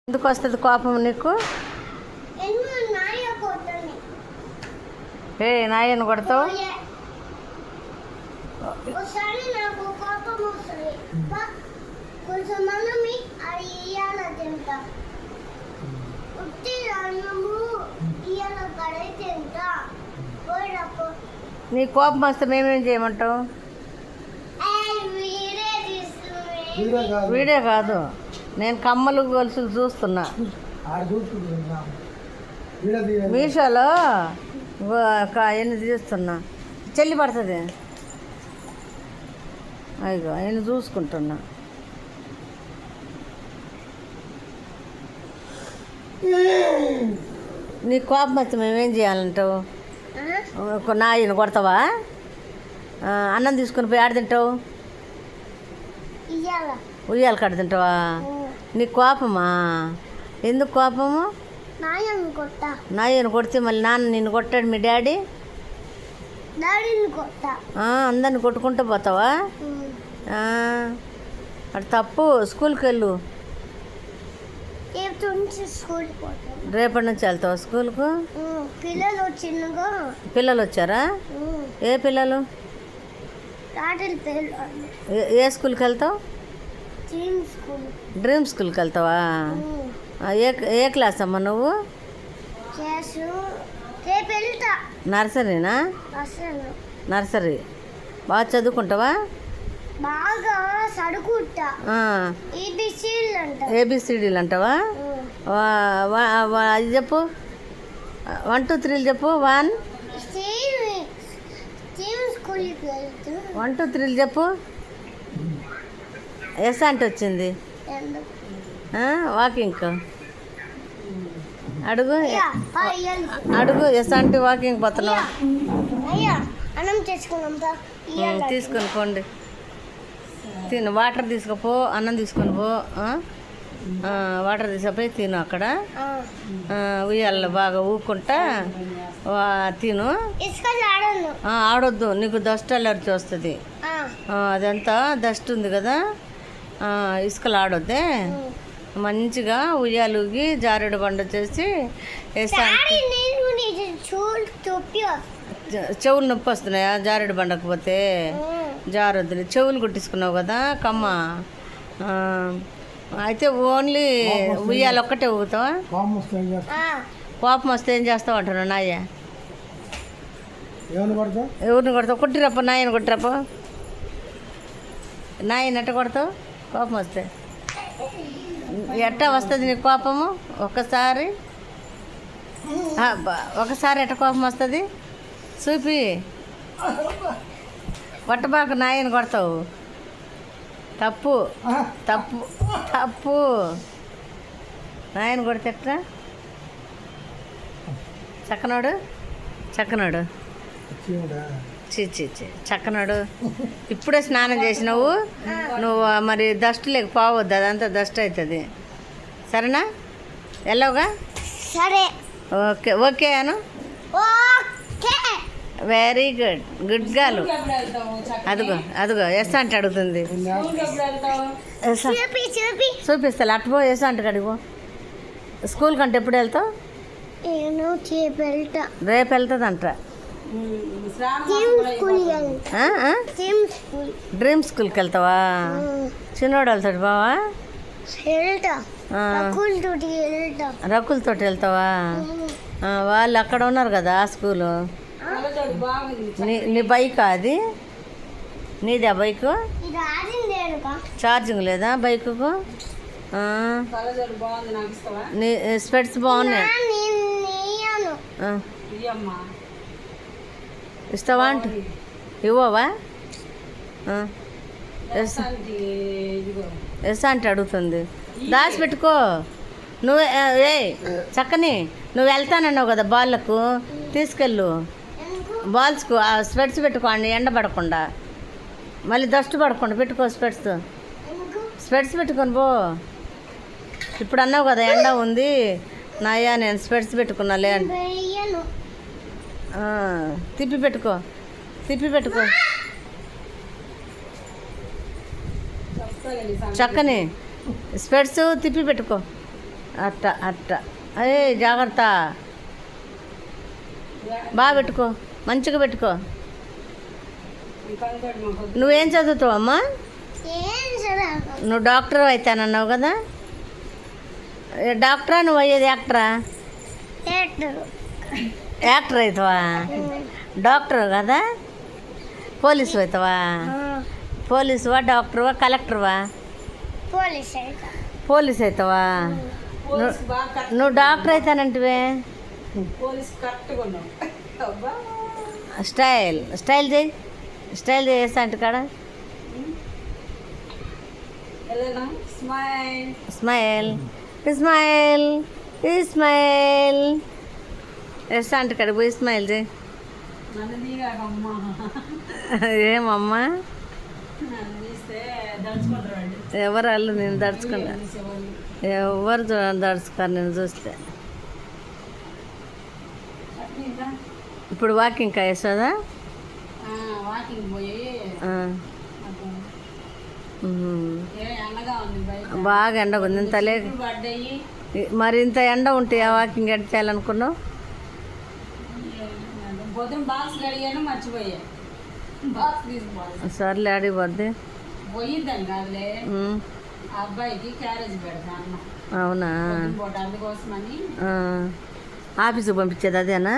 ఎందుకు వస్తుంది కోపం నీకు? ఏ నాయన కొడతావు? నీ కోపం వస్తే మేమేం చేయమంటావు? వీడియో కాదు, నేను కమ్మలు గొలుసులు చూస్తున్నా మీషోలో. ఎన్ని తీస్తున్నా, చెల్లి పడుతుంది. అయ్యో ఆయన చూసుకుంటున్నా. నీ కోపం వస్తే మేమేం చేయాలంటావు? నాయన కొడతావా? అన్నం తీసుకుని పోయి ఆడ తింటావు? ఉయ్యాల కాడ తింటావా? నీ కోపమా? ఎందుకు కోపము? నాయన కొడితే మళ్ళీ నాన్న నిన్ను కొట్టాడు మీ డాడీ? అందరిని కొట్టుకుంటూ పోతావా? అది తప్పు. స్కూల్కి వెళ్ళు. రేపటి నుంచి వెళ్తావా స్కూల్కు? పిల్లలు వచ్చారా? ఏ పిల్లలు? ఏ స్కూల్కి వెళ్తావు? డ్రీమ్ స్కూల్కి వెళ్తావా? ఏ క్లాస్ అమ్మా నువ్వు? నర్సరీనా? నర్సరీ. బాగా చదువుకుంటావా? ఏబిసిడీలు అంటావా? అది చెప్పు, 1 2 3 చెప్పు. 1 1 2 3 చెప్పు. ఎస్ అంటే వచ్చింది. వాకింగ్ అడుగు, అడుగు. ఎస్ అంటే వాకింగ్ పోతున్నావు. తీసుకొని పోండి, తిను. వాటర్ తీసుకుపో, అన్నం తీసుకొని పో. వాటర్ తీసుకుపోయి తిను. అక్కడ ఉయ్యాల బాగా ఊకుంటా తిను. ఆడొద్దు, నీకు డస్ట్ అలర్జీ వస్తుంది. అదంతా డస్ట్ ఉంది కదా, ఇసుకలు ఆడొద్దే. మంచిగా ఉయ్యాలుగి జారుడు బండ చేసి చెవులు నొప్పి వస్తున్నాయా జారుడు బండకు పోతే? జారొద్దు. చెవులు కుట్టించుకున్నావు కదా కమ్మ. అయితే ఓన్లీ ఉయ్యాలు ఒక్కటే ఊగుతావా? కోపం వస్తే ఏం చేస్తావు అంటున్నావు? నాయ ఎవరిని కొడతావు? కొట్టిరప్ప, నాయన కొట్టిరప్ప. నాయన ఎట్ట కొడతావు కోపం వస్తే? ఎట్ట వస్తుంది నీకు కోపము? ఒకసారి ఎట్ట కోపం వస్తుంది చూపి. వట్టబాకు, నాయన కొడతావు. తప్పు తప్పు తప్పు. నాయన కొడితే ఎట్లా? చక్కనాడు, చక్కనాడు. చక్కనాడు. ఇప్పుడే స్నానం చేసినావు నువ్వు. మరి డస్ట్ లేక పోవద్దు, అదంతా డస్ట్ అవుతుంది. సరేనా? వెళ్ళవుగా? సరే. ఓకే ఓకే అను. వెరీ గుడ్, గుడ్ గాలు. అదిగో అదిగో ఎస్ అంటే అడుగుతుంది. చూపిస్తా. అట్టుపో, ఎస్ అంటే కడిగో. స్కూల్ కంటే ఎప్పుడు వెళ్తావు? రేపు వెళ్తుందంట. డ్రీమ్ స్కూల్కి వెళ్తావా? చిన్నోడు వెళ్తాడు బావా? రకులతోటి వెళ్తావా? వాళ్ళు అక్కడ ఉన్నారు కదా ఆ స్కూలు. నీ బైకా అది? నీదే బైకు? ఛార్జింగ్ లేదా బైకుకు? నీ స్పెట్స్ బాగున్నాయి. ఇస్తావా అంటే ఇవ్వవా? ఎస్ అంటే అడుగుతుంది. దాచిపెట్టుకో. నువ్వు చక్కని నువ్వు వెళ్తానన్నావు కదా బాల్లకు, తీసుకెళ్ళు. బాల్స్కు స్పెట్స్ పెట్టుకోండి, ఎండ పడకుండా. మళ్ళీ డస్ట్ పడకుండా పెట్టుకో స్పెట్స్. స్పెట్స్ పెట్టుకొని పో. ఇప్పుడు అన్నావు కదా ఎండ ఉంది నాయా, నేను స్పెట్స్ పెట్టుకున్నాలే అని. తిప్పి పెట్టుకో, తిప్పి పెట్టుకో. చక్కని స్పెట్స్ తిప్పి పెట్టుకో. అట్ట అట్ట అదే జాగ్రత్త, బాగా పెట్టుకో, మంచిగా పెట్టుకో. నువ్వేం చదువుతావు అమ్మా? నువ్వు డాక్టర్ అవుతానన్నావు కదా. డాక్టరా నువ్వు అయ్యేది యాక్టరా? యాక్టర్ అవుతావా? డాక్టర్ కదా. పోలీసు అవుతావా? పోలీసువా, డాక్టర్వా, కలెక్టర్వా? పోలీస్ అవుతావా? నువ్వు డాక్టర్ అవుతానంటివే. స్టైల్ స్టైల్ చేయి, స్టైల్ చేస్తా అంటే కాడ స్మైల్ స్మైల్ స్మైల్ వేస్తా అంటే కాడ పోయి స్మైల్ చేయి. ఏమమ్మా ఎవరు వాళ్ళు నేను దడుచుకున్నా, ఎవరు దడుచుకోరు నేను చూస్తే. ఇప్పుడు వాకింగ్ వేస్తుందా? బాగా ఎండ ఉంది. ఇంత లే మరి ఇంత ఎండ ఉంటే ఆ వాకింగ్ ఎడ్ చేయాలనుకున్నావు? సర్లే అడిగి పోద్ది. అవునా? ఆఫీస్కి పంపించేది అదేనా?